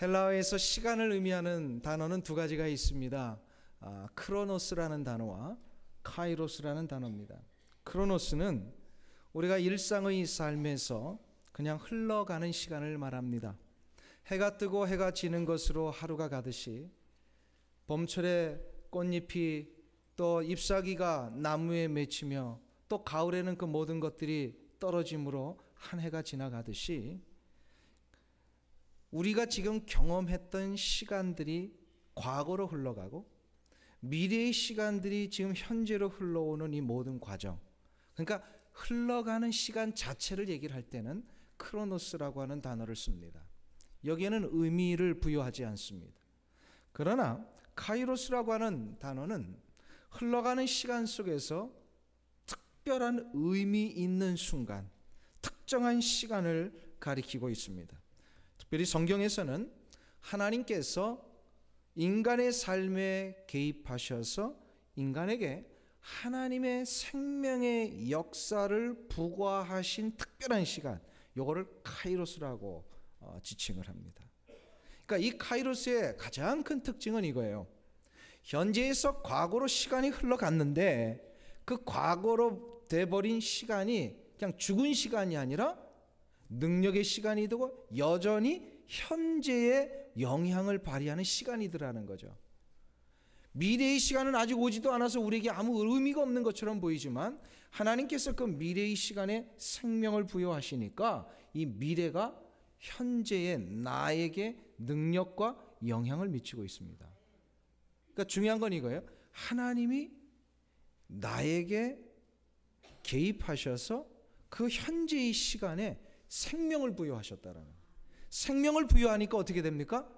헬라어에서 시간을 의미하는 단어는 두 가지가 있습니다. 크로노스라는 단어와 카이로스라는 단어입니다. 크로노스는 우리가 일상의 삶에서 그냥 흘러가는 시간을 말합니다. 해가 뜨고 해가 지는 것으로 하루가 가듯이, 봄철에 꽃잎이 또 잎사귀가 나무에 맺히며 또 가을에는 그 모든 것들이 떨어짐으로 한 해가 지나가듯이, 우리가 지금 경험했던 시간들이 과거로 흘러가고 미래의 시간들이 지금 현재로 흘러오는 이 모든 과정, 그러니까 흘러가는 시간 자체를 얘기를 할 때는 크로노스라고 하는 단어를 씁니다. 여기에는 의미를 부여하지 않습니다. 그러나 카이로스라고 하는 단어는 흘러가는 시간 속에서 특별한 의미 있는 순간, 특정한 시간을 가리키고 있습니다. 특별히 성경에서는 하나님께서 인간의 삶에 개입하셔서 인간에게 하나님의 생명의 역사를 부과하신 특별한 시간, 이거를 카이로스라고 지칭을 합니다. 그러니까 이 카이로스의 가장 큰 특징은 이거예요. 현재에서 과거로 시간이 흘러갔는데 그 과거로 돼버린 시간이 그냥 죽은 시간이 아니라 능력의 시간이 되고 여전히 현재에 영향을 발휘하는 시간이더라는 거죠. 미래의 시간은 아직 오지도 않아서 우리에게 아무 의미가 없는 것처럼 보이지만 하나님께서 그 미래의 시간에 생명을 부여하시니까 이 미래가 현재의 나에게 능력과 영향을 미치고 있습니다. 그러니까 중요한 건 이거예요. 하나님이 나에게 개입하셔서 그 현재의 시간에 생명을 부여하셨다라는 거예요. 생명을 부여하니까 어떻게 됩니까?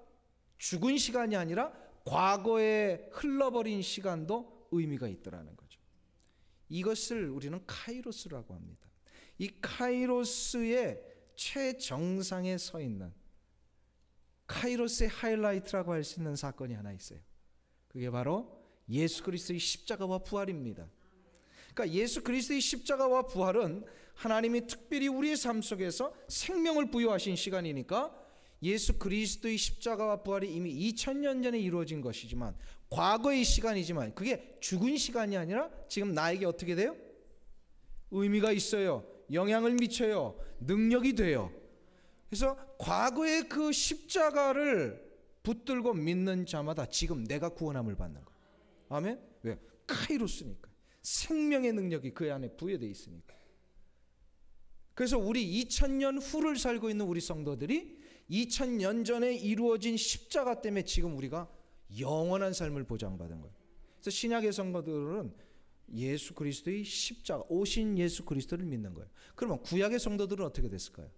죽은 시간이 아니라 과거에 흘러버린 시간도 의미가 있더라는 거죠. 이것을 우리는 카이로스라고 합니다. 이 카이로스의 최정상에 서 있는, 카이로스의 하이라이트라고 할 수 있는 사건이 하나 있어요. 그게 바로 예수 그리스도의 십자가와 부활입니다. 그러니까 예수 그리스도의 십자가와 부활은 하나님이 특별히 우리의 삶 속에서 생명을 부여하신 시간이니까, 예수 그리스도의 십자가와 부활이 이미 2000년 전에 이루어진 것이지만, 과거의 시간이지만 그게 죽은 시간이 아니라 지금 나에게 어떻게 돼요? 의미가 있어요. 영향을 미쳐요. 능력이 돼요. 그래서 과거의 그 십자가를 붙들고 믿는 자마다 지금 내가 구원함을 받는 거예요. 아멘? 왜? 카이로스니까. 생명의 능력이 그 안에 부여되어 있으니까. 그래서 우리 2000년 후를 살고 있는 우리 성도들이 2000년 전에 이루어진 십자가 때문에 지금 우리가 영원한 삶을 보장받은 거예요. 그래서 신약의 성도들은 예수 그리스도의 십자가, 오신 예수 그리스도를 믿는 거예요. 그러면 구약의 성도들은 어떻게 됐을까요?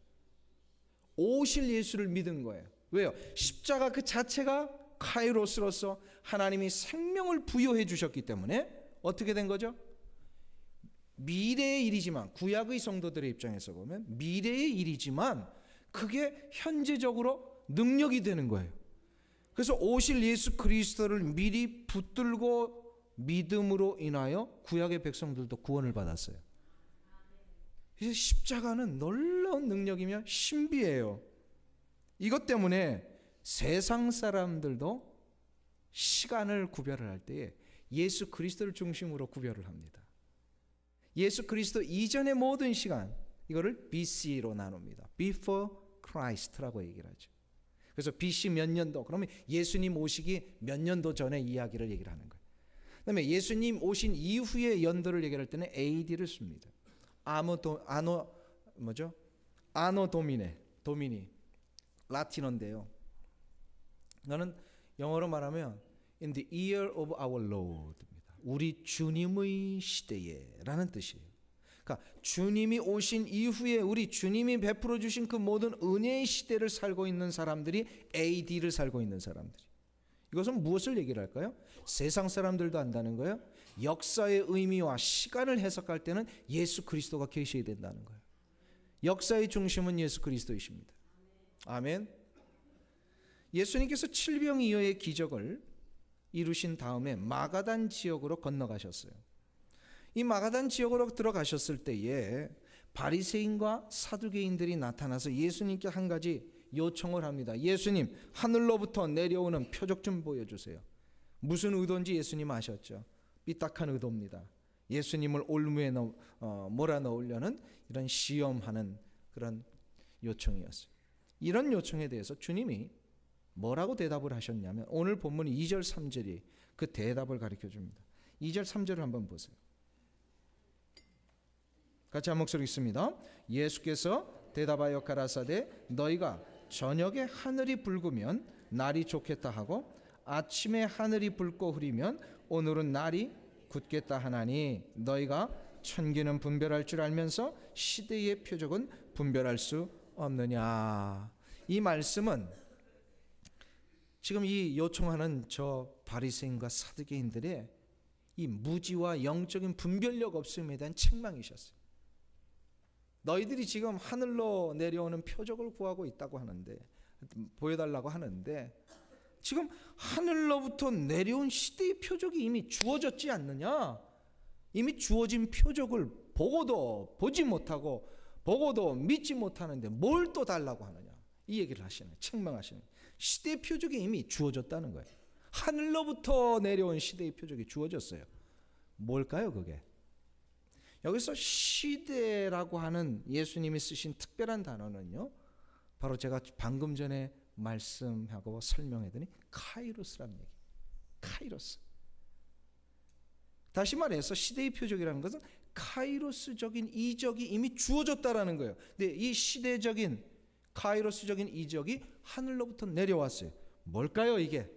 오실 예수를 믿은 거예요. 왜요? 십자가 그 자체가 카이로스로서 하나님이 생명을 부여해 주셨기 때문에 어떻게 된 거죠? 미래의 일이지만, 구약의 성도들의 입장에서 보면 미래의 일이지만 그게 현재적으로 능력이 되는 거예요. 그래서 오실 예수 그리스도를 미리 붙들고 믿음으로 인하여 구약의 백성들도 구원을 받았어요. 그래서 십자가는 놀라운 능력이며 신비해요. 이것 때문에 세상 사람들도 시간을 구별을 할 때에 예수 그리스도를 중심으로 구별을 합니다. 예수 그리스도 이전의 모든 시간, 이거를 BC로 나눕니다. Before Christ라고 얘기를 하죠. 그래서 BC 몇 년도, 그러면 예수님 오시기 몇 년도 전에 이야기를 얘기를 하는 거예요. 그다음에 예수님 오신 이후의 연도를 얘기할 때는 AD를 씁니다. 아노 도미니 라틴어인데요. 이거는 영어로 말하면 in the year of our Lord입니다. 우리 주님의 시대에 라는 뜻이에요. 그러니까 주님이 오신 이후에 우리 주님이 베풀어 주신 그 모든 은혜의 시대를 살고 있는 사람들이 AD를 살고 있는 사람들이. 이것은 무엇을 얘기를 할까요? 세상 사람들도 안다는 거예요. 역사의 의미와 시간을 해석할 때는 예수 그리스도가 계셔야 된다는 거예요. 역사의 중심은 예수 그리스도이십니다. 아멘. 예수님께서 칠병이어의 기적을 이루신 다음에 마가단 지역으로 건너가셨어요. 이 마가단 지역으로 들어가셨을 때에 바리새인과 사두개인들이 나타나서 예수님께 한 가지 요청을 합니다. 예수님, 하늘로부터 내려오는 표적 좀 보여주세요. 무슨 의도인지 예수님 아셨죠? 삐딱한 의도입니다. 예수님을 올무에 몰아넣으려는 이런 시험하는 그런 요청이었어요. 이런 요청에 대해서 주님이 뭐라고 대답을 하셨냐면 오늘 본문 2절 3절이 그 대답을 가르쳐 줍니다. 2절 3절을 한번 보세요. 같이 한 목소리 있습니다. 예수께서 대답하여 가라사대 너희가 저녁에 하늘이 붉으면 날이 좋겠다 하고 아침에 하늘이 붉고 흐리면 오늘은 날이 굳겠다 하나니 너희가 천기는 분별할 줄 알면서 시대의 표적은 분별할 수 없느냐. 이 말씀은 지금 이 요청하는 저 바리새인과 사두개인들의 이 무지와 영적인 분별력 없음에 대한 책망이셨어요. 너희들이 지금 하늘로 내려오는 표적을 구하고 있다고 하는데, 보여달라고 하는데 지금 하늘로부터 내려온 시대의 표적이 이미 주어졌지 않느냐. 이미 주어진 표적을 보고도 보지 못하고 보고도 믿지 못하는데 뭘 또 달라고 하느냐. 이 얘기를 하시는, 책망하시는. 시대의 표적이 이미 주어졌다는 거예요. 하늘로부터 내려온 시대의 표적이 주어졌어요. 뭘까요 그게? 여기서 시대라고 하는 예수님이 쓰신 특별한 단어는요, 바로 제가 방금 전에 말씀하고 설명했더니 카이로스라는 얘기. 카이로스. 다시 말해서 시대의 표적이라는 것은 카이로스적인 이적이 이미 주어졌다라는 거예요. 근데 이 시대적인 카이로스적인 이적이 하늘로부터 내려왔어요. 뭘까요 이게?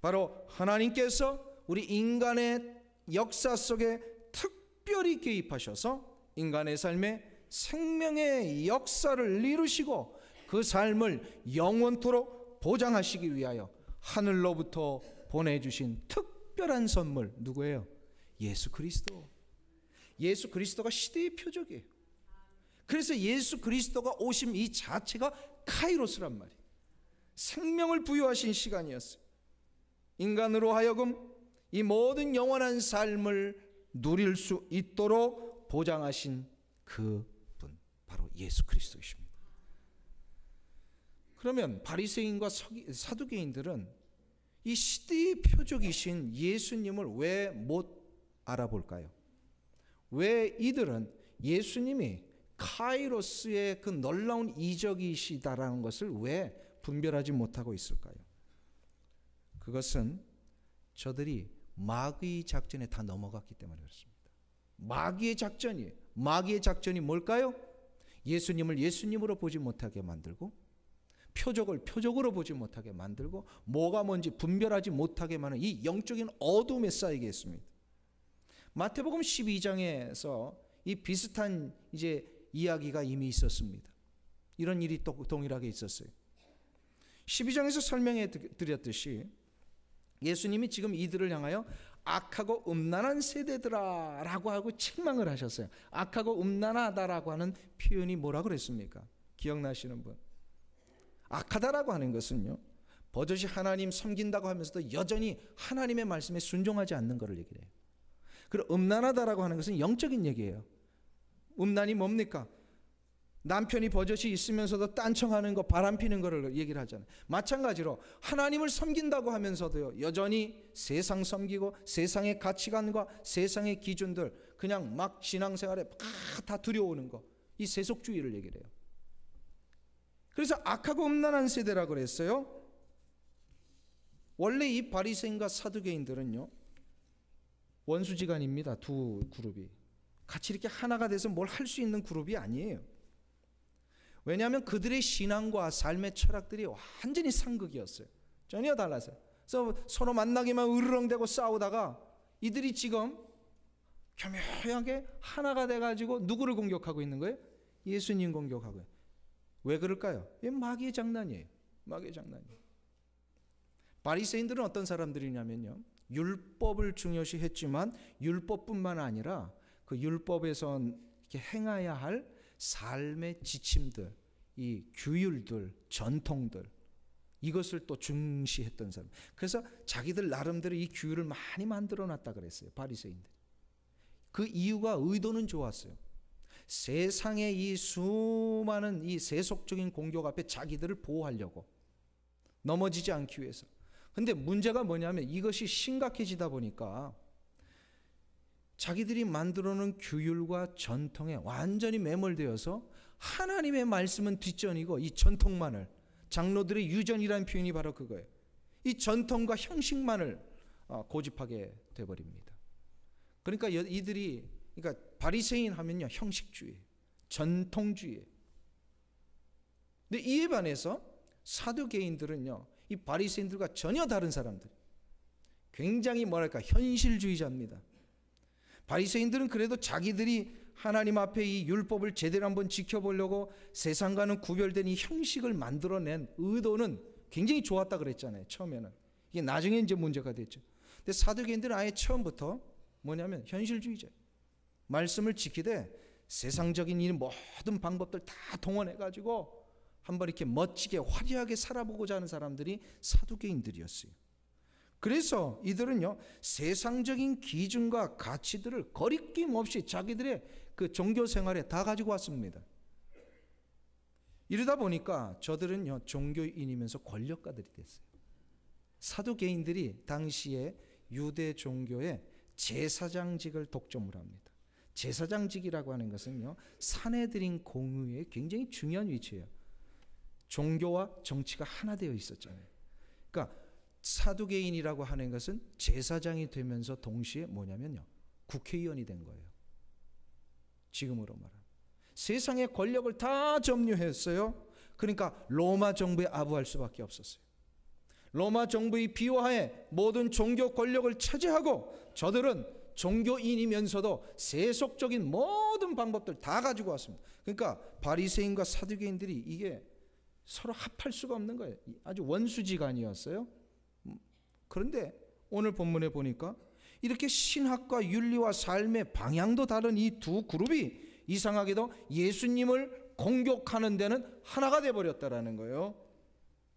바로 하나님께서 우리 인간의 역사 속에 특별히 개입하셔서 인간의 삶에 생명의 역사를 이루시고 그 삶을 영원토록 보장하시기 위하여 하늘로부터 보내주신 특별한 선물, 누구예요? 예수 그리스도. 예수 그리스도가 시대의 표적이에요. 그래서 예수 그리스도가 오심 이 자체가 카이로스란 말이에요. 생명을 부여하신 시간이었어요. 인간으로 하여금 이 모든 영원한 삶을 누릴 수 있도록 보장하신 그 분, 바로 예수 그리스도이십니다. 그러면 바리새인과 사두개인들은 이 시대의 표적이신 예수님을 왜 못 알아볼까요? 왜 이들은 예수님이 카이로스의 그 놀라운 이적이시다라는 것을 왜 분별하지 못하고 있을까요? 그것은 저들이 마귀의 작전에 다 넘어갔기 때문에 그렇습니다. 마귀의 작전이에요. 마귀의 작전이 뭘까요? 예수님을 예수님으로 보지 못하게 만들고, 표적을 표적으로 보지 못하게 만들고, 뭐가 뭔지 분별하지 못하게 만드는 이 영적인 어둠에 쌓이게 했습니다. 마태복음 12장에서 이 비슷한 이제 이야기가 이미 있었습니다. 이런 일이 또 동일하게 있었어요. 12장에서 설명해 드렸듯이 예수님이 지금 이들을 향하여 악하고 음란한 세대들아 라고 하고 책망을 하셨어요. 악하고 음란하다라고 하는 표현이 뭐라고 그랬습니까? 기억나시는 분? 악하다라고 하는 것은요, 버젓이 하나님 섬긴다고 하면서도 여전히 하나님의 말씀에 순종하지 않는 것을 얘기해요. 그리고 음란하다라고 하는 것은 영적인 얘기예요. 음란이 뭡니까? 남편이 버젓이 있으면서도 딴청하는 거, 바람피는 거를 얘기를 하잖아요. 마찬가지로 하나님을 섬긴다고 하면서도요, 여전히 세상 섬기고 세상의 가치관과 세상의 기준들 그냥 막 신앙생활에 다 들여오는 거, 이 세속주의를 얘기를 해요. 그래서 악하고 음란한 세대라고 그랬어요. 원래 이 바리새인과 사두개인들은요, 원수지간입니다. 두 그룹이 같이 이렇게 하나가 돼서 뭘 할 수 있는 그룹이 아니에요. 왜냐하면 그들의 신앙과 삶의 철학들이 완전히 상극이었어요. 전혀 달랐어요. 그래서 서로 만나기만 으르렁대고 싸우다가 이들이 지금 교묘하게 하나가 돼가지고 누구를 공격하고 있는 거예요? 예수님 공격하고요. 왜 그럴까요? 이게 마귀의 장난이에요. 마귀의 장난이에요. 바리새인들은 어떤 사람들이냐면요, 율법을 중요시했지만 율법뿐만 아니라 그 율법에서 이렇게 행해야 할 삶의 지침들, 이 규율들, 전통들, 이것을 또 중시했던 사람. 그래서 자기들 나름대로 이 규율을 많이 만들어 놨다 그랬어요. 바리새인들. 그 이유가, 의도는 좋았어요. 세상의 이 수많은 이 세속적인 공격 앞에 자기들을 보호하려고, 넘어지지 않기 위해서. 근데 문제가 뭐냐면 이것이 심각해지다 보니까 자기들이 만들어 놓은 규율과 전통에 완전히 매몰되어서 하나님의 말씀은 뒷전이고 이 전통만을, 장로들의 유전이라는 표현이 바로 그거예요. 이 전통과 형식만을 고집하게 돼버립니다. 그러니까 이들이, 그러니까 바리새인 하면요 형식주의, 전통주의. 근데 이에 반해서 사두개인들은요 이 바리새인들과 전혀 다른 사람들, 굉장히 뭐랄까 현실주의자입니다. 바리새인들은 그래도 자기들이 하나님 앞에 이 율법을 제대로 한번 지켜보려고 세상과는 구별된 이 형식을 만들어낸 의도는 굉장히 좋았다 그랬잖아요. 처음에는. 이게 나중에 이제 문제가 됐죠. 근데 사두개인들은 아예 처음부터 뭐냐면 현실주의자, 말씀을 지키되 세상적인 이 모든 방법들 다 동원해 가지고 한번 이렇게 멋지게 화려하게 살아보고자 하는 사람들이 사두개인들이었어요. 그래서 이들은요 세상적인 기준과 가치들을 거리낌 없이 자기들의 그 종교 생활에 다 가지고 왔습니다. 이러다 보니까 저들은요 종교인이면서 권력가들이 됐어요. 사두개인들이 당시에 유대 종교의 제사장직을 독점을 합니다. 제사장직이라고 하는 것은요 사내들인 공의의 굉장히 중요한 위치예요. 종교와 정치가 하나 되어 있었잖아요. 그러니까 사두개인이라고 하는 것은 제사장이 되면서 동시에 뭐냐면요 국회의원이 된 거예요. 지금으로 말하면 세상의 권력을 다 점유했어요. 그러니까 로마 정부에 아부할 수밖에 없었어요. 로마 정부의 비호하에 모든 종교 권력을 차지하고 저들은 종교인이면서도 세속적인 모든 방법들 다 가지고 왔습니다. 그러니까 바리새인과 사두개인들이 이게 서로 합할 수가 없는 거예요. 아주 원수지간이었어요. 그런데 오늘 본문에 보니까 이렇게 신학과 윤리와 삶의 방향도 다른 이 두 그룹이 이상하게도 예수님을 공격하는 데는 하나가 되어버렸다라는 거예요.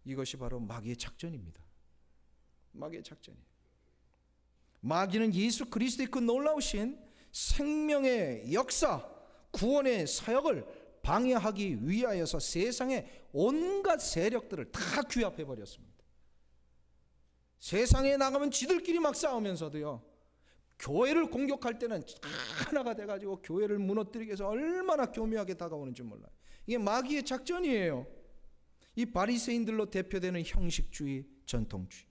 이것이 바로 마귀의 작전입니다. 마귀의 작전이에요. 마귀는 예수 그리스도의 그 놀라우신 생명의 역사, 구원의 사역을 방해하기 위하여서 세상의 온갖 세력들을 다 규합해 버렸습니다. 세상에 나가면 지들끼리 막 싸우면서도요 교회를 공격할 때는 하나가 돼가지고 교회를 무너뜨리기 위해서 얼마나 교묘하게 다가오는지 몰라요. 이게 마귀의 작전이에요. 이 바리새인들로 대표되는 형식주의, 전통주의,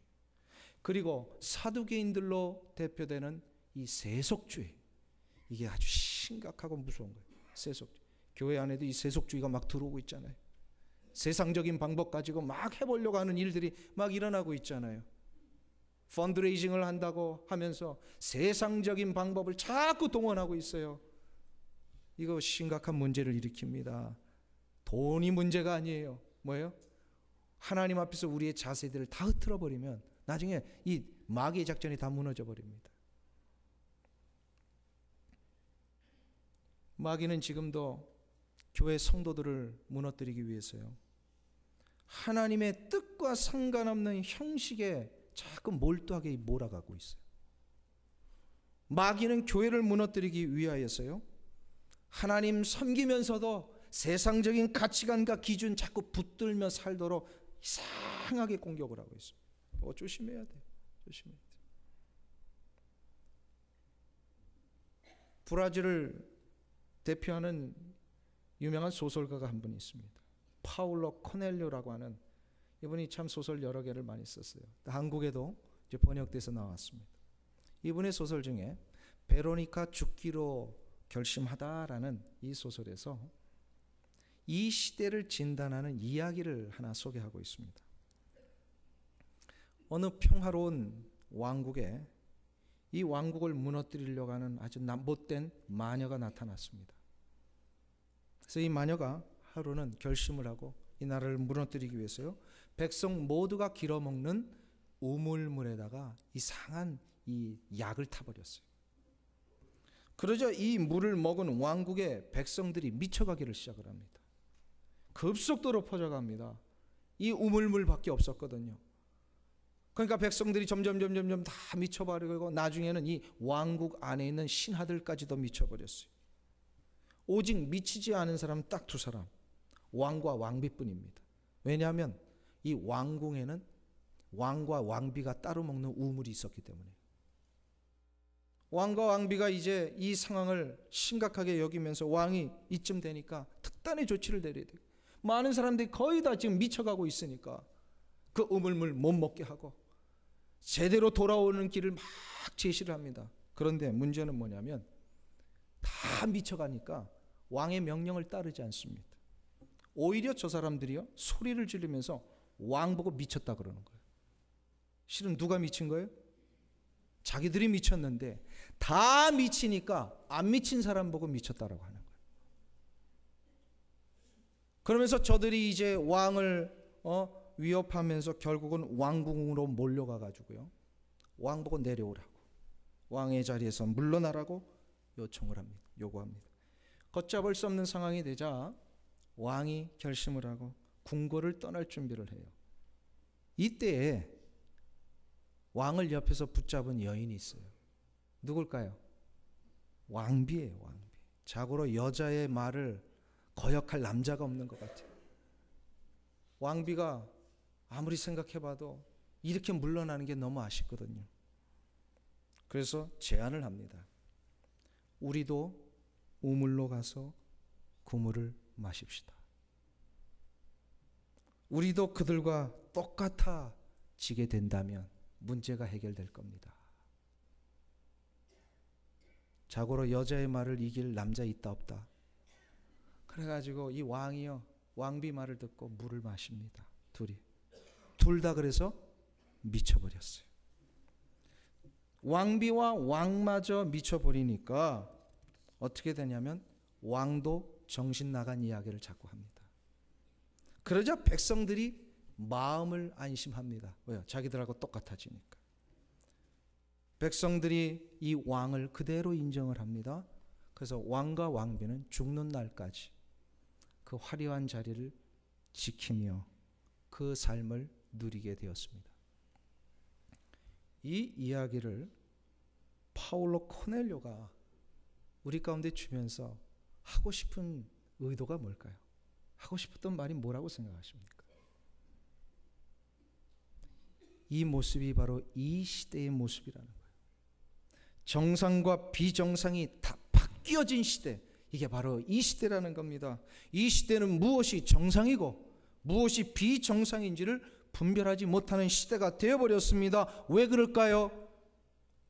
그리고 사두개인들로 대표되는 이 세속주의, 이게 아주 심각하고 무서운 거예요. 세속주의. 교회 안에도 이 세속주의가 막 들어오고 있잖아요. 세상적인 방법 가지고 막 해보려고 하는 일들이 막 일어나고 있잖아요. 펀드레이징을 한다고 하면서 세상적인 방법을 자꾸 동원하고 있어요. 이거 심각한 문제를 일으킵니다. 돈이 문제가 아니에요. 뭐예요? 하나님 앞에서 우리의 자세들을 다 흐트러 버리면 나중에 이 마귀의 작전이 다 무너져 버립니다. 마귀는 지금도 교회 성도들을 무너뜨리기 위해서요 하나님의 뜻과 상관없는 형식에 자꾸 몰두하게 몰아가고 있어요. 마귀는 교회를 무너뜨리기 위하여서요 하나님 섬기면서도 세상적인 가치관과 기준 자꾸 붙들며 살도록 이상하게 공격을 하고 있어요. 조심해야 돼요. 조심해야 돼요. 브라질을 대표하는 유명한 소설가가 한 분 있습니다. 파울로 코넬료라고 하는, 이분이 참 소설 여러 개를 많이 썼어요. 한국에도 이제 번역돼서 나왔습니다. 이분의 소설 중에 베로니카 죽기로 결심하다라는 이 소설에서 이 시대를 진단하는 이야기를 하나 소개하고 있습니다. 어느 평화로운 왕국에 이 왕국을 무너뜨리려고 하는 아주 못된 마녀가 나타났습니다. 그래서 이 마녀가 하루는 결심을 하고 이 나라를 무너뜨리기 위해서요 백성 모두가 길어먹는 우물물에다가 이상한 이 약을 타버렸어요. 그러자 이 물을 먹은 왕국의 백성들이 미쳐가기를 시작을 합니다. 급속도로 퍼져갑니다. 이 우물물밖에 없었거든요. 그러니까 백성들이 점점 다 미쳐버리고 나중에는 이 왕국 안에 있는 신하들까지도 미쳐버렸어요. 오직 미치지 않은 사람은 딱 두 사람, 왕과 왕비뿐입니다. 왜냐하면 이 왕궁에는 왕과 왕비가 따로 먹는 우물이 있었기 때문에. 왕과 왕비가 이제 이 상황을 심각하게 여기면서 왕이 이쯤 되니까 특단의 조치를 내려야 돼요. 많은 사람들이 거의 다 지금 미쳐가고 있으니까 그 우물물 못 먹게 하고 제대로 돌아오는 길을 막 제시를 합니다. 그런데 문제는 뭐냐면 다 미쳐가니까 왕의 명령을 따르지 않습니다. 오히려 저 사람들이요, 소리를 지르면서 왕 보고 미쳤다 그러는 거예요. 실은 누가 미친 거예요? 자기들이 미쳤는데 다 미치니까 안 미친 사람 보고 미쳤다라고 하는 거예요. 그러면서 저들이 이제 왕을 위협하면서 결국은 왕궁으로 몰려가 가지고요, 왕 보고 내려오라고, 왕의 자리에서 물러나라고 요청을 합니다. 요구합니다. 걷잡을 수 없는 상황이 되자 왕이 결심을 하고 궁궐을 떠날 준비를 해요. 이때에 왕을 옆에서 붙잡은 여인이 있어요. 누굴까요? 왕비예요. 왕비. 자고로 여자의 말을 거역할 남자가 없는 것 같아요. 왕비가 아무리 생각해봐도 이렇게 물러나는 게 너무 아쉽거든요. 그래서 제안을 합니다. 우리도 우물로 가서 그 물을 마십시다. 우리도 그들과 똑같아지게 된다면 문제가 해결될 겁니다. 자고로 여자의 말을 이길 남자 있다 없다. 그래가지고 이 왕이요, 왕비 말을 듣고 물을 마십니다. 둘이. 둘 다 그래서 미쳐버렸어요. 왕비와 왕마저 미쳐버리니까 어떻게 되냐면 왕도 정신 나간 이야기를 자꾸 합니다. 그러자 백성들이 마음을 안심합니다. 왜요? 자기들하고 똑같아지니까. 백성들이 이 왕을 그대로 인정을 합니다. 그래서 왕과 왕비는 죽는 날까지 그 화려한 자리를 지키며 그 삶을 누리게 되었습니다. 이 이야기를 파울로 코넬료가 우리 가운데 주면서 하고 싶은 의도가 뭘까요? 하고 싶었던 말이 뭐라고 생각하십니까? 이 모습이 바로 이 시대의 모습이라는 거예요. 정상과 비정상이 다 바뀌어진 시대, 이게 바로 이 시대라는 겁니다. 이 시대는 무엇이 정상이고 무엇이 비정상인지를 분별하지 못하는 시대가 되어버렸습니다. 왜 그럴까요?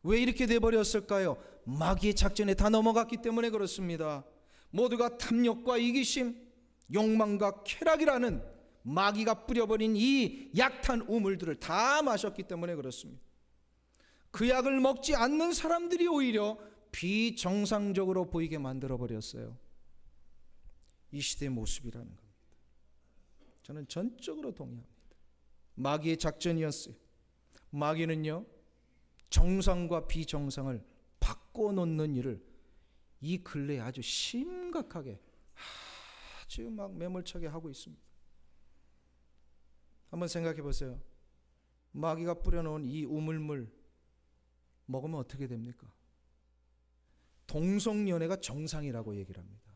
왜 이렇게 되어버렸을까요? 마귀의 작전에 다 넘어갔기 때문에 그렇습니다. 모두가 탐욕과 이기심, 욕망과 쾌락이라는 마귀가 뿌려버린 이 약한 우물들을 다 마셨기 때문에 그렇습니다. 그 약을 먹지 않는 사람들이 오히려 비정상적으로 보이게 만들어버렸어요. 이 시대의 모습이라는 겁니다. 저는 전적으로 동의합니다. 마귀의 작전이었어요. 마귀는요, 정상과 비정상을 바꿔놓는 일을 이 근래에 아주 심각하게, 아주 막 매몰차게 하고 있습니다. 한번 생각해 보세요. 마귀가 뿌려놓은 이 우물물 먹으면 어떻게 됩니까? 동성연애가 정상이라고 얘기를 합니다.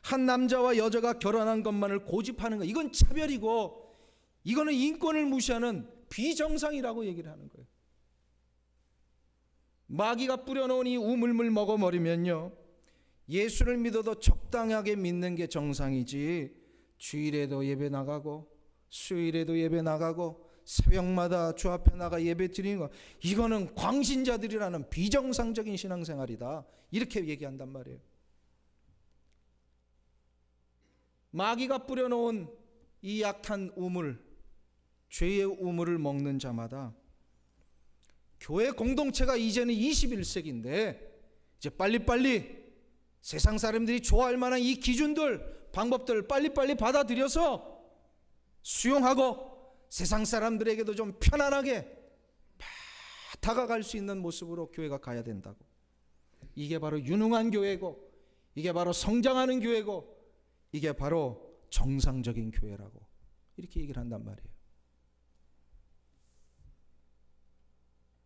한 남자와 여자가 결혼한 것만을 고집하는 거, 이건 차별이고 이거는 인권을 무시하는 비정상이라고 얘기를 하는 거예요. 마귀가 뿌려놓은 이 우물물 먹어버리면요, 예수를 믿어도 적당하게 믿는 게 정상이지, 주일에도 예배 나가고 수요일에도 예배 나가고 새벽마다 주 앞에 나가 예배 드리는 거, 이거는 광신자들이라는 비정상적인 신앙생활이다, 이렇게 얘기한단 말이에요. 마귀가 뿌려놓은 이 약한 우물, 죄의 우물을 먹는 자마다, 교회 공동체가 이제는 21세기인데 이제 빨리빨리 세상 사람들이 좋아할 만한 이 기준들, 방법들을 빨리빨리 받아들여서 수용하고 세상 사람들에게도 좀 편안하게 다가갈 수 있는 모습으로 교회가 가야 된다고. 이게 바로 유능한 교회고, 이게 바로 성장하는 교회고, 이게 바로 정상적인 교회라고 이렇게 얘기를 한단 말이에요.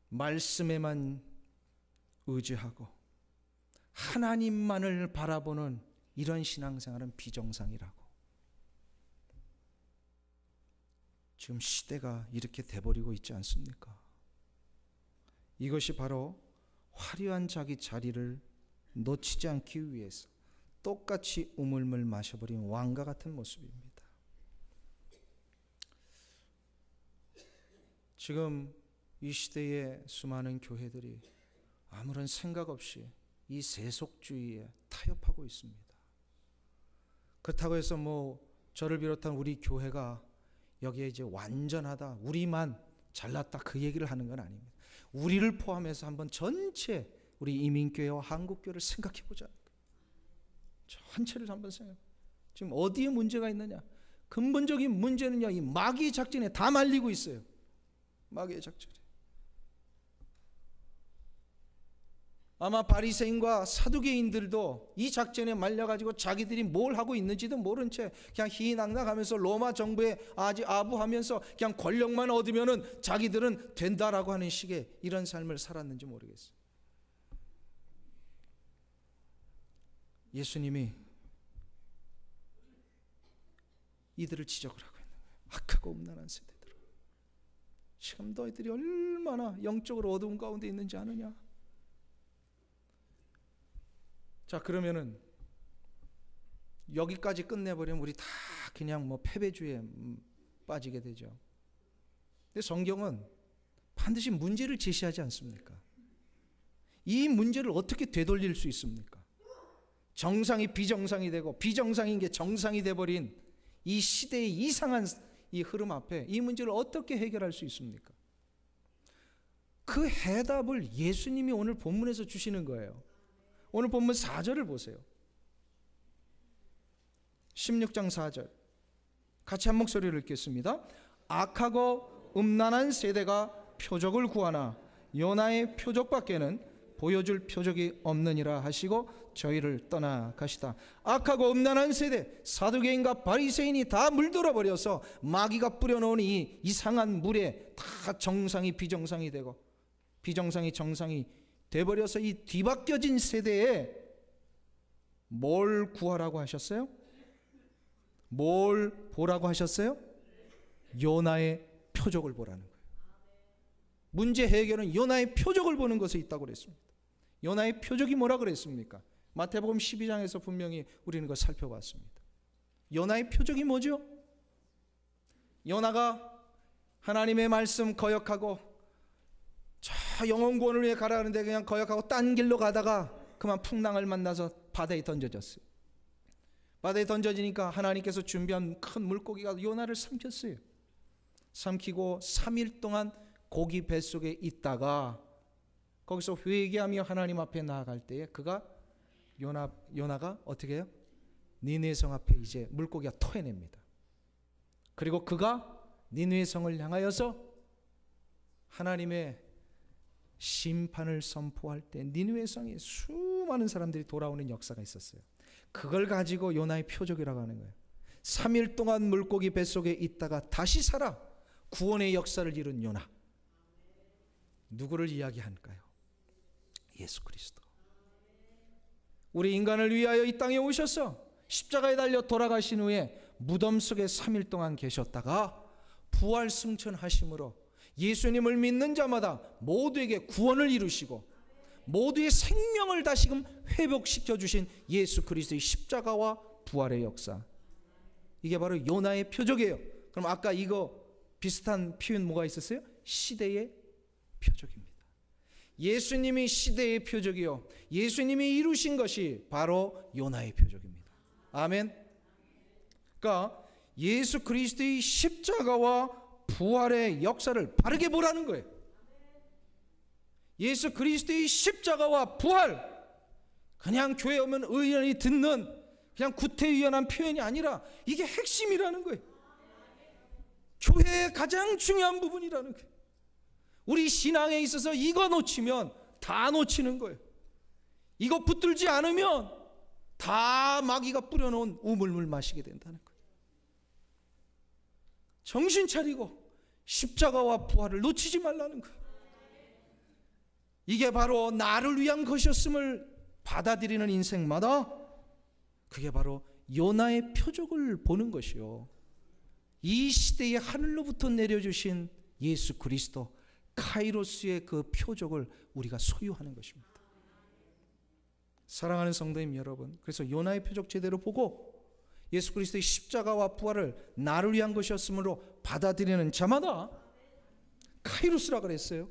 말씀에만 의지하고 하나님만을 바라보는 이런 신앙생활은 비정상이라고. 지금 시대가 이렇게 돼버리고 있지 않습니까? 이것이 바로 화려한 자기 자리를 놓치지 않기 위해서 똑같이 우물물 마셔버린 왕과 같은 모습입니다. 지금 이 시대의 수많은 교회들이 아무런 생각 없이 이 세속주의에 타협하고 있습니다. 그렇다고 해서 저를 비롯한 우리 교회가 여기에 이제 완전하다, 우리만 잘났다 그 얘기를 하는 건 아닙니다. 우리를 포함해서 한번 전체 우리 이민교회와 한국교회를 생각해 보자. 전체를 한번 생각해. 지금 어디에 문제가 있느냐? 근본적인 문제는요, 이 마귀의 작전에 다 말리고 있어요. 마귀의 작전에. 아마 바리새인과 사두개인들도 이 작전에 말려가지고 자기들이 뭘 하고 있는지도 모른 채 그냥 희낙낙하면서 로마 정부에 아부하면서 그냥 권력만 얻으면은 자기들은 된다라고 하는 식의 이런 삶을 살았는지 모르겠어요. 예수님이 이들을 지적을 하고 있는 거예요. 악하고 음란한 세대들. 지금 너희들이 얼마나 영적으로 어두운 가운데 있는지 아느냐? 자, 그러면은 여기까지 끝내버리면 우리 다 그냥 패배주의에 빠지게 되죠. 근데 성경은 반드시 문제를 제시하지 않습니까? 이 문제를 어떻게 되돌릴 수 있습니까? 정상이 비정상이 되고 비정상인 게 정상이 돼버린 이 시대의 이상한 이 흐름 앞에 이 문제를 어떻게 해결할 수 있습니까? 그 해답을 예수님이 오늘 본문에서 주시는 거예요. 오늘 본문 4절을 보세요. 16장 4절 같이 한 목소리를 읽겠습니다. 악하고 음란한 세대가 표적을 구하나 요나의 표적밖에는 보여줄 표적이 없느니라 하시고 저희를 떠나가시다. 악하고 음란한 세대, 사두개인과 바리새인이 다 물들어 버려서 마귀가 뿌려놓은 이 이상한 물에 다 정상이 비정상이 되고 비정상이 정상이 돼버려서 이 뒤바뀌어진 세대에 뭘 구하라고 하셨어요? 뭘 보라고 하셨어요? 요나의 표적을 보라는 거예요. 문제 해결은 요나의 표적을 보는 것에 있다고 그랬습니다. 요나의 표적이 뭐라 그랬습니까? 마태복음 12장에서 분명히 우리는 그걸 살펴봤습니다. 요나의 표적이 뭐죠? 요나가 하나님의 말씀 거역하고 저 영혼 구원을 위해 가라는데 그냥 거역하고 딴 길로 가다가 그만 풍랑을 만나서 바다에 던져졌어요. 바다에 던져지니까 하나님께서 준비한 큰 물고기가 요나를 삼켰어요. 삼키고 3일 동안 고기 뱃속에 있다가 거기서 회개하며 하나님 앞에 나아갈 때에 그가 요나가 어떻게 해요? 니느웨 성 앞에 이제 물고기가 토해냅니다. 그리고 그가 니느웨 성을 향하여서 하나님의 심판을 선포할 때 니느웨 성에 수많은 사람들이 돌아오는 역사가 있었어요. 그걸 가지고 요나의 표적이라고 하는 거예요. 3일 동안 물고기 뱃속에 있다가 다시 살아 구원의 역사를 이룬 요나. 누구를 이야기할까요? 예수 그리스도. 우리 인간을 위하여 이 땅에 오셔서 십자가에 달려 돌아가신 후에 무덤 속에 3일 동안 계셨다가 부활 승천하심으로 예수님을 믿는 자마다 모두에게 구원을 이루시고 모두의 생명을 다시금 회복시켜 주신 예수 그리스도의 십자가와 부활의 역사. 이게 바로 요나의 표적이에요. 그럼 아까 이거 비슷한 표현 뭐가 있었어요? 시대의 표적입니다. 예수님이 시대의 표적이요, 예수님이 이루신 것이 바로 요나의 표적입니다. 아멘. 그러니까 예수 그리스도의 십자가와 부활의 역사를 바르게 보라는 거예요. 예수 그리스도의 십자가와 부활, 그냥 교회 오면 의연히 듣는 그냥 구태의연한 표현이 아니라 이게 핵심이라는 거예요. 교회의 가장 중요한 부분이라는 거예요. 우리 신앙에 있어서 이거 놓치면 다 놓치는 거예요. 이거 붙들지 않으면 다 마귀가 뿌려놓은 우물물 마시게 된다는 거예요. 정신 차리고 십자가와 부활을 놓치지 말라는 거예요. 이게 바로 나를 위한 것이었음을 받아들이는 인생마다 그게 바로 요나의 표적을 보는 것이요, 이 시대에 하늘로부터 내려주신 예수 그리스도 카이로스의 그 표적을 우리가 소유하는 것입니다. 사랑하는 성도님 여러분, 그래서 요나의 표적 제대로 보고 예수 그리스도의 십자가와 부활을 나를 위한 것이었으므로 받아들이는 자마다 카이로스라 그랬어요.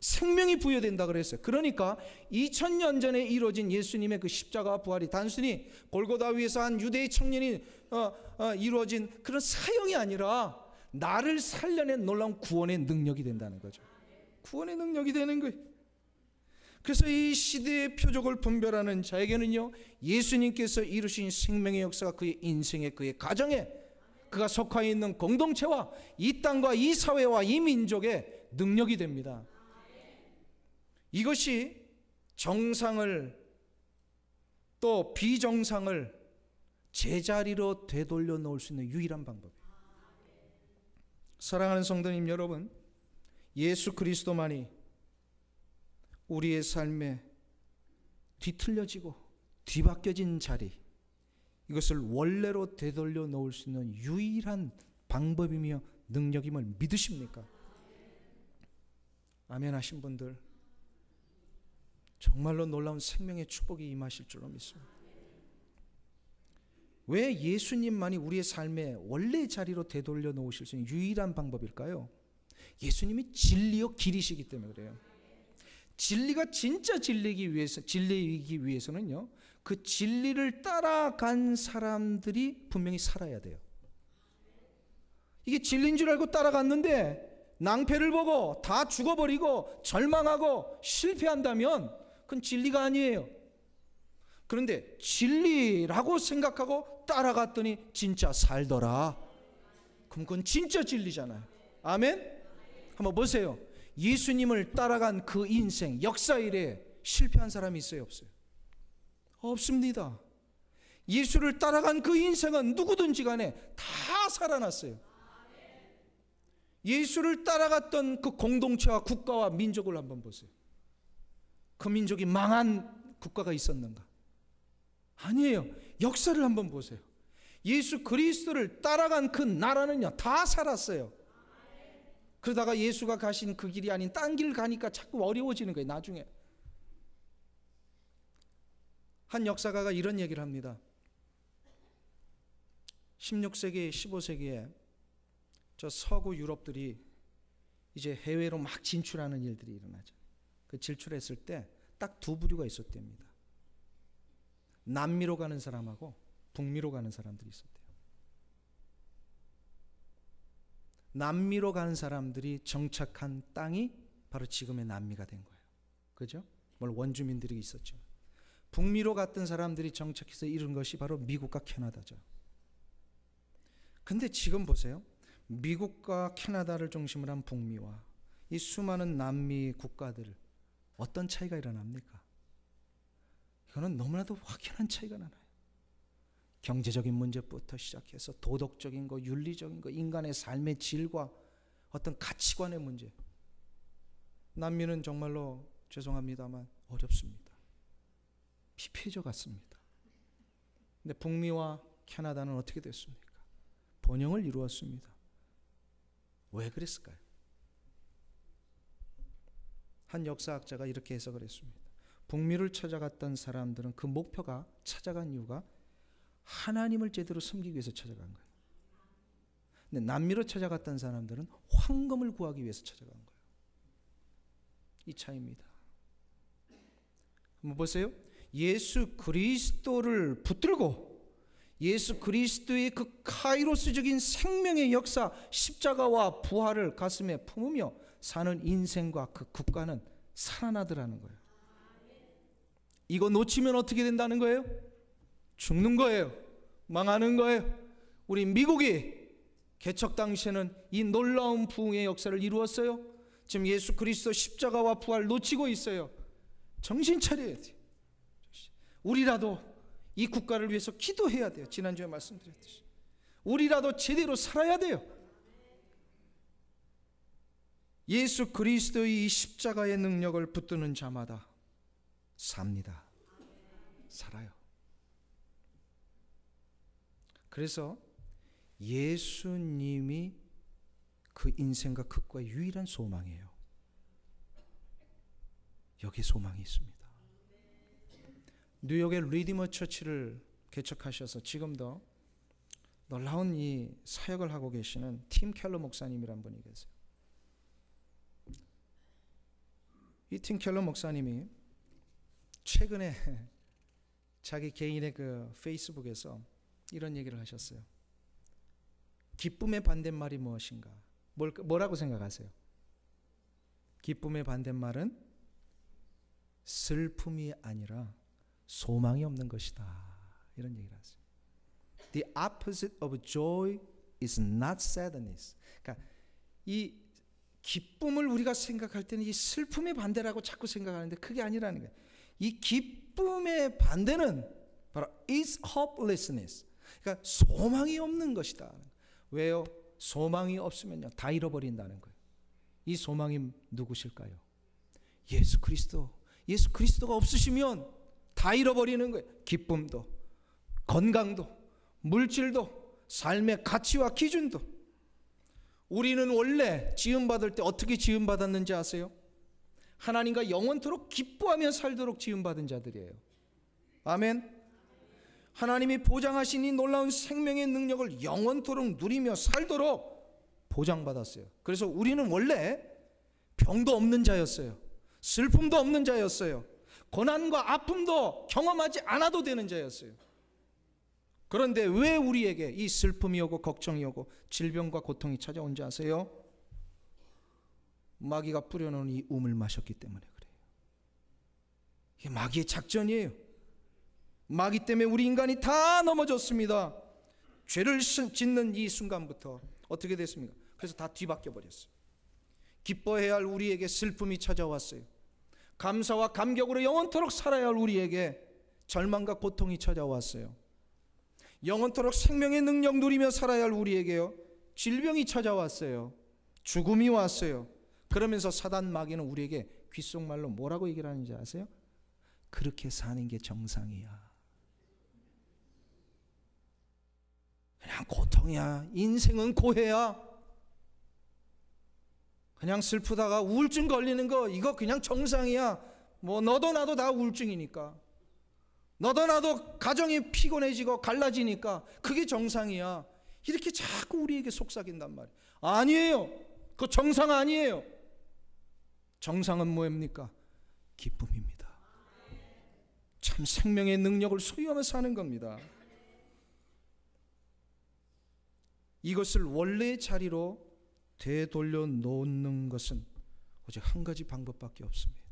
생명이 부여된다 그랬어요. 그러니까 2000년 전에 이루어진 예수님의 그 십자가와 부활이 단순히 골고다 위에서 한 유대의 청년이 이루어진 그런 사형이 아니라 나를 살려낸 놀라운 구원의 능력이 된다는 거죠. 구원의 능력이 되는 거예요. 그래서 이 시대의 표적을 분별하는 자에게는요, 예수님께서 이루신 생명의 역사가 그의 인생에, 그의 가정에, 그가 속하여 있는 공동체와 이 땅과 이 사회와 이 민족의 능력이 됩니다. 이것이 정상을 또 비정상을 제자리로 되돌려 놓을 수 있는 유일한 방법이에요. 사랑하는 성도님 여러분, 예수 그리스도만이 우리의 삶에 뒤틀려지고 뒤바뀌어진 자리, 이것을 원래로 되돌려 놓을 수 있는 유일한 방법이며 능력임을 믿으십니까? 아멘 하신 분들, 정말로 놀라운 생명의 축복이 임하실 줄로 믿습니다. 왜 예수님만이 우리의 삶의 원래 자리로 되돌려 놓으실 수 있는 유일한 방법일까요? 예수님이 진리요 길이시기 때문에 그래요. 진리가 진짜 진리이기 위해서는요, 그 진리를 따라간 사람들이 분명히 살아야 돼요. 이게 진리인 줄 알고 따라갔는데 낭패를 보고 다 죽어버리고 절망하고 실패한다면 그건 진리가 아니에요. 그런데 진리라고 생각하고 따라갔더니 진짜 살더라, 그럼 그건 진짜 진리잖아요. 아멘? 한번 보세요. 예수님을 따라간 그 인생, 역사 이래 실패한 사람이 있어요, 없어요? 없습니다. 예수를 따라간 그 인생은 누구든지 간에 다 살아났어요. 예수를 따라갔던 그 공동체와 국가와 민족을 한번 보세요. 그 민족이 망한 국가가 있었는가? 아니에요. 역사를 한번 보세요. 예수 그리스도를 따라간 그 나라는요, 다 살았어요. 그러다가 예수가 가신 그 길이 아닌 딴 길 가니까 자꾸 어려워지는 거예요. 나중에 한 역사가가 이런 얘기를 합니다. 16세기, 15세기에 저 서구 유럽들이 이제 해외로 막 진출하는 일들이 일어나죠. 그 진출했을 때 딱 두 부류가 있었답니다. 남미로 가는 사람하고 북미로 가는 사람들이 있었대요. 남미로 가는 사람들이 정착한 땅이 바로 지금의 남미가 된 거예요. 그죠? 물론 원주민들이 있었죠. 북미로 갔던 사람들이 정착해서 이룬 것이 바로 미국과 캐나다죠. 근데 지금 보세요. 미국과 캐나다를 중심으로 한 북미와 이 수많은 남미 국가들, 어떤 차이가 일어납니까? 이거는 너무나도 확연한 차이가 나요. 경제적인 문제부터 시작해서 도덕적인 거, 윤리적인 거, 인간의 삶의 질과 어떤 가치관의 문제. 남미는 정말로 죄송합니다만 어렵습니다. 피폐해져 갔습니다. 근데 북미와 캐나다는 어떻게 됐습니까? 번영을 이루었습니다. 왜 그랬을까요? 한 역사학자가 이렇게 해석을 했습니다. 북미를 찾아갔던 사람들은 그 목표가, 찾아간 이유가 하나님을 제대로 섬기기 위해서 찾아간 거예요. 근데 남미로 찾아갔던 사람들은 황금을 구하기 위해서 찾아간 거예요. 이 차이입니다. 한번 보세요. 예수 그리스도를 붙들고 예수 그리스도의 그 카이로스적인 생명의 역사, 십자가와 부활을 가슴에 품으며 사는 인생과 그 국가는 살아나더라는 거예요. 이거 놓치면 어떻게 된다는 거예요? 죽는 거예요. 망하는 거예요. 우리 미국이 개척 당시에는 이 놀라운 부흥의 역사를 이루었어요. 지금 예수 그리스도 십자가와 부활 놓치고 있어요. 정신 차려야 돼요. 우리라도 이 국가를 위해서 기도해야 돼요. 지난주에 말씀드렸듯이 우리라도 제대로 살아야 돼요. 예수 그리스도의 이 십자가의 능력을 붙드는 자마다 삽니다. 살아요. 그래서 예수님이 그 인생과 극과의 유일한 소망이에요. 여기 소망이 있습니다. 뉴욕의 리디머 처치를 개척하셔서 지금도 놀라운 이 사역을 하고 계시는 팀 켈러 목사님이란 분이 계세요. 이 팀 켈러 목사님이 최근에 자기 개인의 그 페이스북에서 이런 얘기를 하셨어요. 기쁨의 반대말이 무엇인가? 뭐라고 생각하세요? 기쁨의 반대말은 슬픔이 아니라 소망이 없는 것이다. 이런 얘기를 하세요. The opposite of joy is not sadness. 그러니까 이 기쁨을 우리가 생각할 때는 이 슬픔의 반대라고 자꾸 생각하는데 그게 아니라는 거예요. 이 기쁨의 반대는 바로 is hopelessness. 그러니까 소망이 없는 것이다. 왜요? 소망이 없으면요 다 잃어버린다는 거예요. 이 소망이 누구실까요? 예수 그리스도. 예수 그리스도가 없으시면 다 잃어버리는 거예요. 기쁨도, 건강도, 물질도, 삶의 가치와 기준도. 우리는 원래 지음받을 때 어떻게 지음받았는지 아세요? 하나님과 영원토록 기뻐하며 살도록 지음받은 자들이에요. 아멘. 하나님이 보장하신 이 놀라운 생명의 능력을 영원토록 누리며 살도록 보장받았어요. 그래서 우리는 원래 병도 없는 자였어요. 슬픔도 없는 자였어요. 고난과 아픔도 경험하지 않아도 되는 자였어요. 그런데 왜 우리에게 이 슬픔이 오고 걱정이 오고 질병과 고통이 찾아온지 아세요? 마귀가 뿌려놓은 이 우물 마셨기 때문에 그래요. 이게 마귀의 작전이에요. 마귀 때문에 우리 인간이 다 넘어졌습니다. 죄를 짓는 이 순간부터 어떻게 됐습니까? 그래서 다 뒤바뀌어 버렸어요. 기뻐해야 할 우리에게 슬픔이 찾아왔어요. 감사와 감격으로 영원토록 살아야 할 우리에게 절망과 고통이 찾아왔어요. 영원토록 생명의 능력 누리며 살아야 할 우리에게요 질병이 찾아왔어요. 죽음이 왔어요. 그러면서 사단 마귀는 우리에게 귓속말로 뭐라고 얘기를 하는지 아세요? 그렇게 사는 게 정상이야. 그냥 고통이야. 인생은 고해야. 그냥 슬프다가 우울증 걸리는 거 이거 그냥 정상이야. 뭐 너도 나도 다 우울증이니까. 너도 나도 가정이 피곤해지고 갈라지니까 그게 정상이야. 이렇게 자꾸 우리에게 속삭인단 말이에요. 아니에요. 그거 정상 아니에요. 정상은 뭐입니까? 기쁨입니다. 참 생명의 능력을 소유하며 사는 겁니다. 이것을 원래의 자리로 되돌려 놓는 것은 오직 한 가지 방법밖에 없습니다.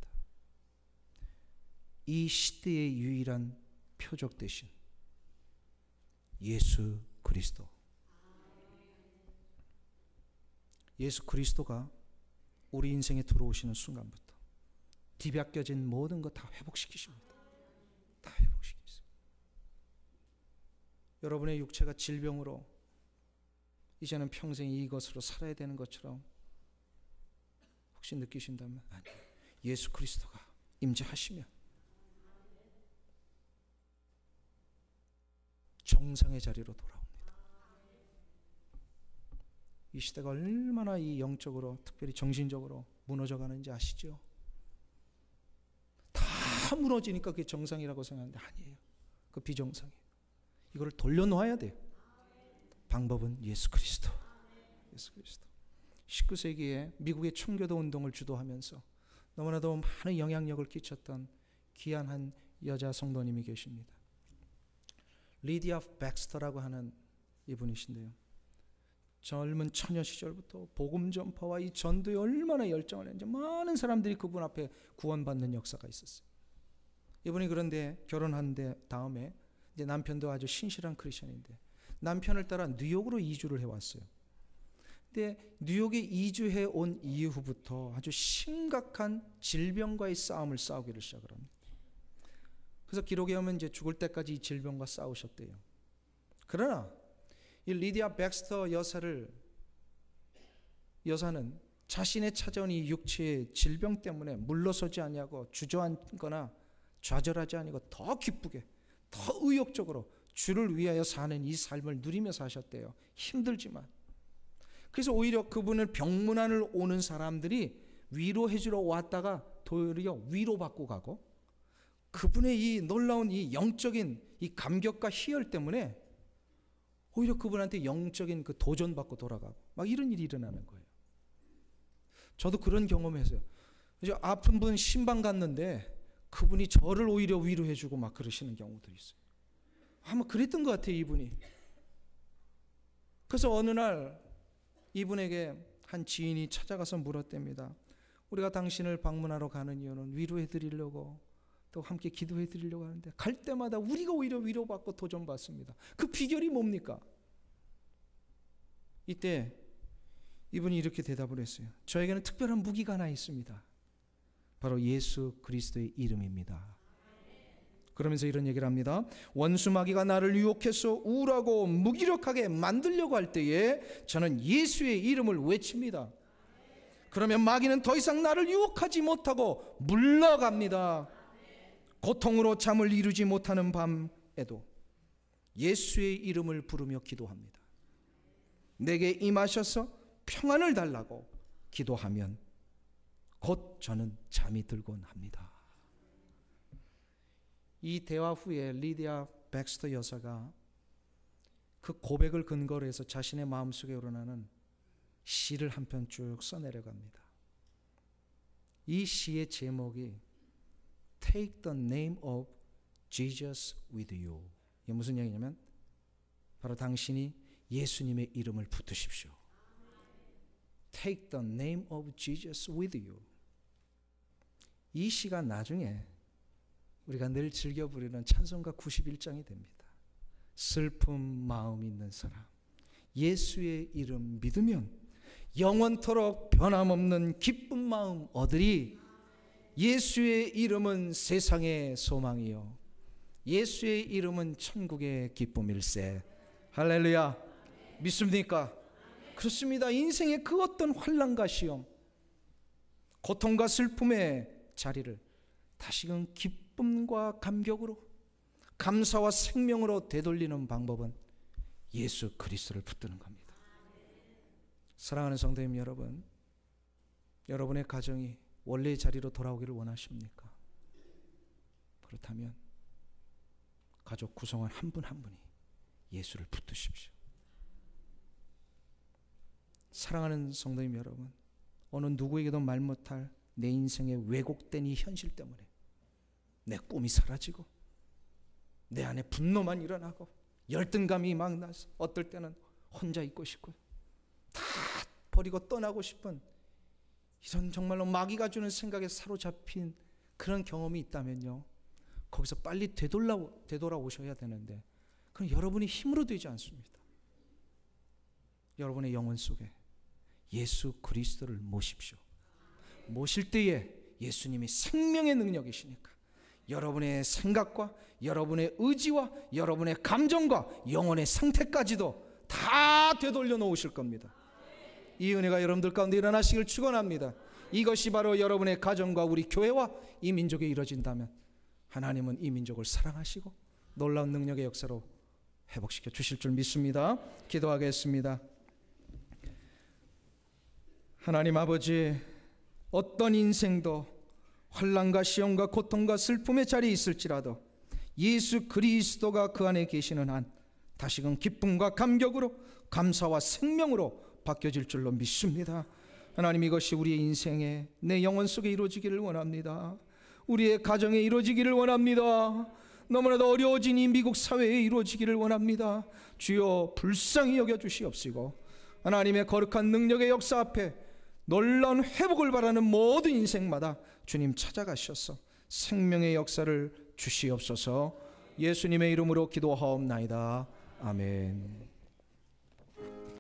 이 시대의 유일한 표적 대신 예수 그리스도. 예수 그리스도가 우리 인생에 들어오시는 순간부터 뒤바뀌어진 모든 것 다 회복시키십니다. 다 회복시키세요. 여러분의 육체가 질병으로 이제는 평생 이것으로 살아야 되는 것처럼 혹시 느끼신다면 아니에요. 예수 그리스도가 임재하시면 정상의 자리로 돌아옵니다. 이 시대가 얼마나 이 영적으로 특별히 정신적으로 무너져 가는지 아시죠? 다 무너지니까 그게 정상이라고 생각하는데 아니에요. 그 비정상이에요. 이걸 돌려놓아야 돼요. 방법은 예수 그리스도. 예수 그리스도. 19세기에 미국의 청교도 운동을 주도하면서 너무나도 많은 영향력을 끼쳤던 귀한 한 여자 성도님이 계십니다. 리디아 백스터라고 하는 이분이신데요. 젊은 처녀 시절부터 복음 전파와 이 전도에 얼마나 열정을 했는지 많은 사람들이 그분 앞에 구원받는 역사가 있었어요. 이분이 그런데 결혼한 다음에 이제 남편도 아주 신실한 크리스천인데 남편을 따라 뉴욕으로 이주를 해왔어요. 근데 뉴욕에 이주해 온 이후부터 아주 심각한 질병과의 싸움을 싸우기를 시작을 합니다. 그래서 기록에 보면 이제 죽을 때까지 이 질병과 싸우셨대요. 그러나 이 리디아 백스터 여사는 자신의 찾아온 이 육체의 질병 때문에 물러서지 아니하고 주저앉거나 좌절하지 아니고 더 기쁘게 더 의욕적으로 주를 위하여 사는 이 삶을 누리며 사셨대요. 힘들지만. 그래서 오히려 그분을 병문안을 오는 사람들이 위로해 주러 왔다가 도리어 위로받고 가고, 그분의 이 놀라운 이 영적인 이 감격과 희열 때문에 오히려 그분한테 영적인 그 도전받고 돌아가고 막 이런 일이 일어나는 거예요. 저도 그런 경험했어요. 이제 아픈 분 신방 갔는데 그분이 저를 오히려 위로해 주고 막 그러시는 경우도 있어요. 아마 그랬던 것 같아요, 이분이. 그래서 어느 날 이분에게 한 지인이 찾아가서 물었답니다. 우리가 당신을 방문하러 가는 이유는 위로해 드리려고, 또 함께 기도해 드리려고 하는데 갈 때마다 우리가 오히려 위로받고 도전받습니다. 그 비결이 뭡니까? 이때 이분이 이렇게 대답을 했어요. 저에게는 특별한 무기가 하나 있습니다. 바로 예수 그리스도의 이름입니다. 그러면서 이런 얘기를 합니다. 원수 마귀가 나를 유혹해서 우울하고 무기력하게 만들려고 할 때에 저는 예수의 이름을 외칩니다. 그러면 마귀는 더 이상 나를 유혹하지 못하고 물러갑니다. 고통으로 잠을 이루지 못하는 밤에도 예수의 이름을 부르며 기도합니다. 내게 임하셔서 평안을 달라고 기도하면 곧 저는 잠이 들곤 합니다. 이 대화 후에 리디아 백스터 여사가 그 고백을 근거로 해서 자신의 마음속에 우러나는 시를 한 편 쭉 써내려갑니다. 이 시의 제목이 Take the name of Jesus with you. 이게 무슨 얘기냐면 바로 당신이 예수님의 이름을 붙으십시오. Take the name of Jesus with you. 이 시가 나중에 우리가 늘 즐겨 부르는 찬송가 91장이 됩니다. 슬픈 마음 있는 사람, 예수의 이름 믿으면 영원토록 변함없는 기쁜 마음 얻으리. 예수의 이름은 세상의 소망이요 예수의 이름은 천국의 기쁨일세. 할렐루야. 믿습니까? 그렇습니다. 인생의 그 어떤 환난과 시험, 고통과 슬픔의 자리를 다시금 기쁨과 감격으로, 감사와 생명으로 되돌리는 방법은 예수 그리스도를 붙드는 겁니다. 사랑하는 성도님 여러분, 여러분의 가정이 원래의 자리로 돌아오기를 원하십니까? 그렇다면 가족 구성원 한 분 한 분이 예수를 붙드십시오. 사랑하는 성도님 여러분, 어느 누구에게도 말 못할 내 인생의 왜곡된 이 현실 때문에 내 꿈이 사라지고 내 안에 분노만 일어나고 열등감이 막 나서 어떨 때는 혼자 있고 싶고 다 버리고 떠나고 싶은 이런 정말로 마귀가 주는 생각에 사로잡힌 그런 경험이 있다면요, 거기서 빨리 되돌아오셔야 되는데 그건 여러분이 힘으로 되지 않습니다. 여러분의 영혼 속에 예수 그리스도를 모십시오. 모실 때에 예수님이 생명의 능력이시니까 여러분의 생각과 여러분의 의지와 여러분의 감정과 영혼의 상태까지도 다 되돌려 놓으실 겁니다. 이 은혜가 여러분들 가운데 일어나시길 축원합니다. 이것이 바로 여러분의 가정과 우리 교회와 이 민족에 이루어진다면 하나님은 이 민족을 사랑하시고 놀라운 능력의 역사로 회복시켜 주실 줄 믿습니다. 기도하겠습니다. 하나님 아버지, 어떤 인생도 환난과 시험과 고통과 슬픔의 자리에 있을지라도 예수 그리스도가 그 안에 계시는 한 다시금 기쁨과 감격으로 감사와 생명으로 바뀌어질 줄로 믿습니다. 하나님, 이것이 우리의 인생에 내 영혼 속에 이루어지기를 원합니다. 우리의 가정에 이루어지기를 원합니다. 너무나도 어려워진 이 미국 사회에 이루어지기를 원합니다. 주여 불쌍히 여겨주시옵시고 하나님의 거룩한 능력의 역사 앞에 놀라운 회복을 바라는 모든 인생마다 주님 찾아가셔서 생명의 역사를 주시옵소서. 예수님의 이름으로 기도하옵나이다. 아멘.